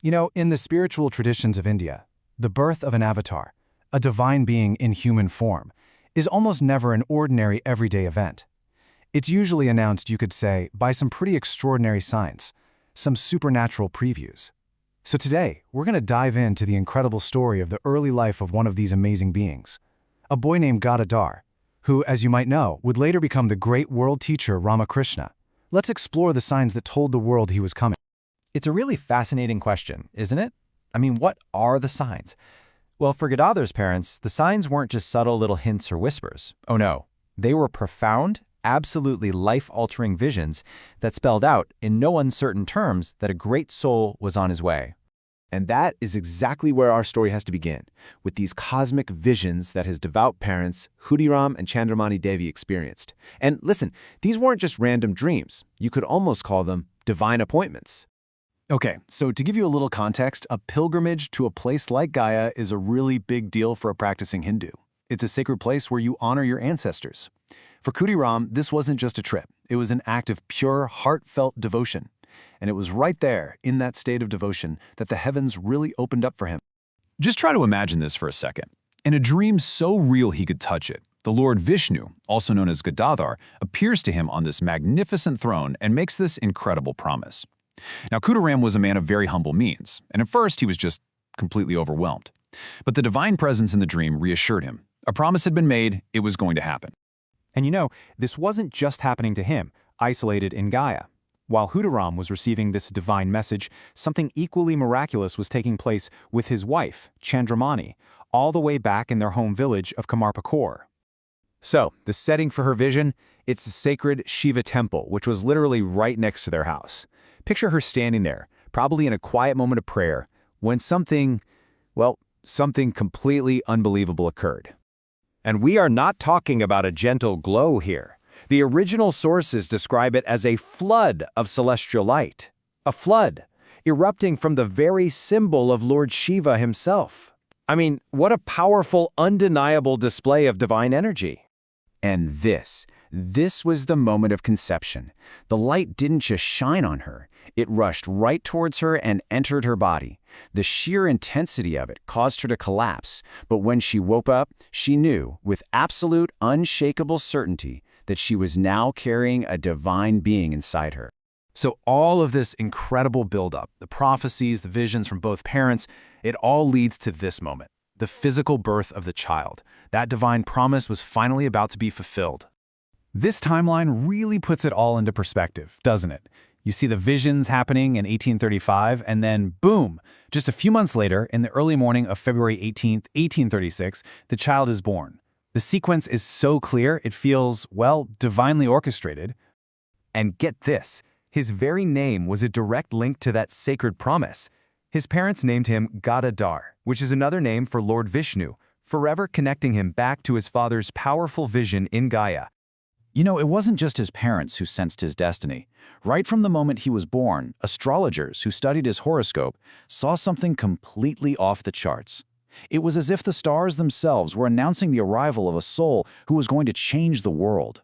In the spiritual traditions of India, the birth of an avatar, a divine being in human form, is almost never an ordinary everyday event. It's usually announced, you could say, by some pretty extraordinary signs, some supernatural previews. So today, we're going to dive into the incredible story of the early life of one of these amazing beings, a boy named Gadadhar, who, as you might know, would later become the great world teacher Ramakrishna. Let's explore the signs that told the world he was coming. It's a really fascinating question, isn't it? What are the signs? Well, for Gadadhar's parents, the signs weren't just subtle little hints or whispers. Oh no, they were profound, absolutely life-altering visions that spelled out, in no uncertain terms, that a great soul was on his way. And that is exactly where our story has to begin, with these cosmic visions that his devout parents, Khudiram and Chandramani Devi, experienced. And listen, these weren't just random dreams. You could almost call them divine appointments. Okay, so to give you a little context, a pilgrimage to a place like Gaya is a really big deal for a practicing Hindu. It's a sacred place where you honor your ancestors. For Khudiram, this wasn't just a trip. It was an act of pure, heartfelt devotion. And it was right there, in that state of devotion, that the heavens really opened up for him. Just try to imagine this for a second. In a dream so real he could touch it, the Lord Vishnu, also known as Gadadhar, appears to him on this magnificent throne and makes this incredible promise. Now, Khudiram was a man of very humble means, and at first he was just completely overwhelmed. But the divine presence in the dream reassured him. A promise had been made, it was going to happen. And this wasn't just happening to him, isolated in Gaya. While Khudiram was receiving this divine message, something equally miraculous was taking place with his wife, Chandramani, all the way back in their home village of Kamarpakur. So, the setting for her vision, it's the sacred Shiva temple, which was literally right next to their house. Picture her standing there, probably in a quiet moment of prayer, when something completely unbelievable occurred. And we are not talking about a gentle glow here. The original sources describe it as a flood of celestial light. A flood, erupting from the very symbol of Lord Shiva himself. What a powerful, undeniable display of divine energy. And this was the moment of conception. The light didn't just shine on her. It rushed right towards her and entered her body. The sheer intensity of it caused her to collapse, but when she woke up, she knew, with absolute, unshakable certainty, that she was now carrying a divine being inside her. So all of this incredible buildup, the prophecies, the visions from both parents, it all leads to this moment, the physical birth of the child. That divine promise was finally about to be fulfilled. This timeline really puts it all into perspective, doesn't it? You see the visions happening in 1835, and then boom, just a few months later, in the early morning of February 18th, 1836, the child is born. The sequence is so clear, it feels, divinely orchestrated. And get this, his very name was a direct link to that sacred promise. His parents named him Gadadhar, which is another name for Lord Vishnu, forever connecting him back to his father's powerful vision in Gaya. It wasn't just his parents who sensed his destiny. Right from the moment he was born, astrologers who studied his horoscope saw something completely off the charts. It was as if the stars themselves were announcing the arrival of a soul who was going to change the world.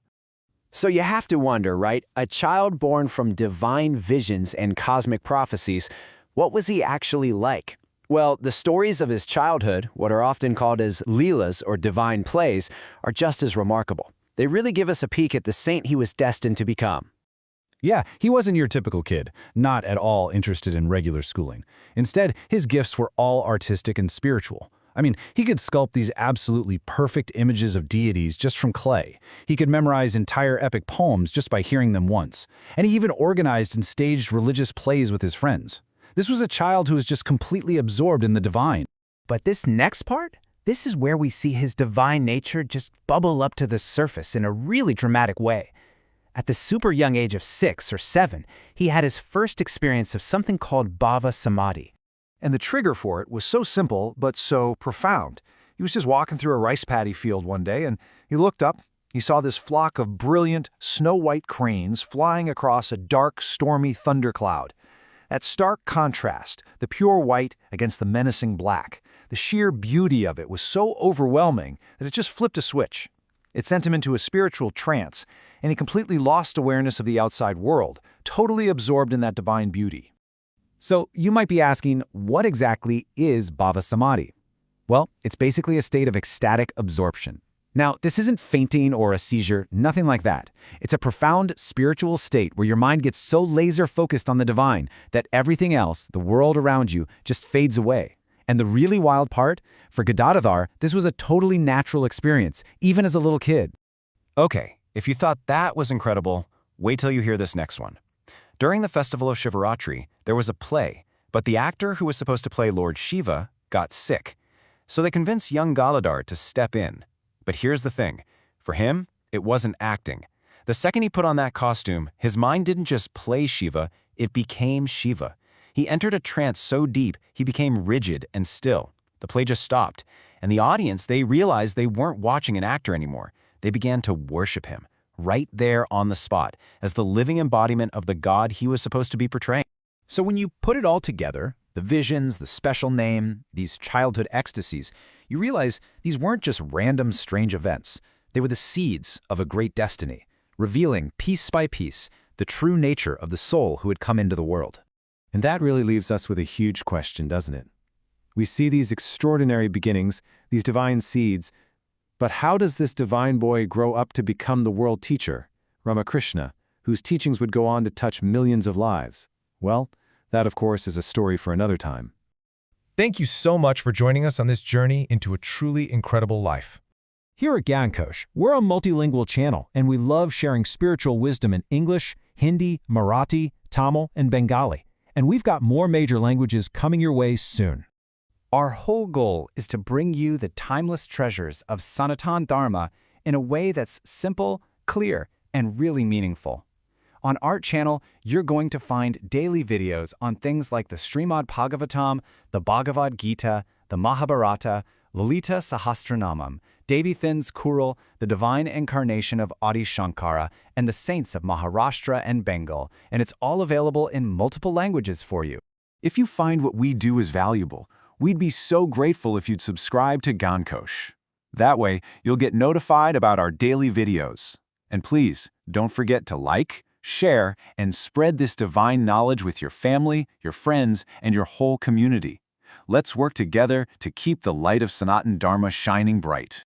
So you have to wonder, right? A child born from divine visions and cosmic prophecies, what was he actually like? Well, the stories of his childhood, what are often called as leelas or divine plays, are just as remarkable. They really give us a peek at the saint he was destined to become. Yeah, he wasn't your typical kid, not at all interested in regular schooling. Instead, his gifts were all artistic and spiritual. He could sculpt these absolutely perfect images of deities just from clay. He could memorize entire epic poems just by hearing them once. And he even organized and staged religious plays with his friends. This was a child who was just completely absorbed in the divine. But this next part? This is where we see his divine nature just bubble up to the surface in a really dramatic way. At the super young age of 6 or 7, he had his first experience of something called Bhava Samadhi. And the trigger for it was so simple, but so profound. He was just walking through a rice paddy field one day, and he looked up. He saw this flock of brilliant, snow-white cranes flying across a dark, stormy thundercloud. That stark contrast, the pure white against the menacing black, the sheer beauty of it was so overwhelming that it just flipped a switch. It sent him into a spiritual trance, and he completely lost awareness of the outside world, totally absorbed in that divine beauty. So you might be asking, what exactly is bhava samadhi? Well, it's basically a state of ecstatic absorption. Now, this isn't fainting or a seizure, nothing like that. It's a profound spiritual state where your mind gets so laser-focused on the divine that everything else, the world around you, just fades away. And the really wild part, for Gadadhar, this was a totally natural experience, even as a little kid. Okay, if you thought that was incredible, wait till you hear this next one. During the festival of Shivaratri, there was a play, but the actor who was supposed to play Lord Shiva got sick. So they convinced young Galadhar to step in. But here's the thing. For him, it wasn't acting. The second he put on that costume, his mind didn't just play Shiva, it became Shiva. He entered a trance so deep, he became rigid and still. The play just stopped. And the audience, they realized they weren't watching an actor anymore. They began to worship him, right there on the spot, as the living embodiment of the god he was supposed to be portraying. So when you put it all together, the visions, the special name, these childhood ecstasies, you realize these weren't just random strange events. They were the seeds of a great destiny, revealing piece by piece the true nature of the soul who had come into the world. And that really leaves us with a huge question, doesn't it? We see these extraordinary beginnings, these divine seeds, but how does this divine boy grow up to become the world teacher, Ramakrishna, whose teachings would go on to touch millions of lives? Well, that, of course, is a story for another time. Thank you so much for joining us on this journey into a truly incredible life. Here at Kosh, we're a multilingual channel, and we love sharing spiritual wisdom in English, Hindi, Marathi, Tamil, and Bengali. And we've got more major languages coming your way soon. Our whole goal is to bring you the timeless treasures of Sanatan Dharma in a way that's simple, clear, and really meaningful. On our channel, you're going to find daily videos on things like the Srimad Bhagavatam, the Bhagavad Gita, the Mahabharata, Lalita Sahasranamam, Devi Thin's Kural, the divine incarnation of Adi Shankara, and the saints of Maharashtra and Bengal, and it's all available in multiple languages for you. If you find what we do is valuable, we'd be so grateful if you'd subscribe to Kosh. That way, you'll get notified about our daily videos. And please, don't forget to like, share, and spread this divine knowledge with your family, your friends, and your whole community. Let's work together to keep the light of Sanatan Dharma shining bright.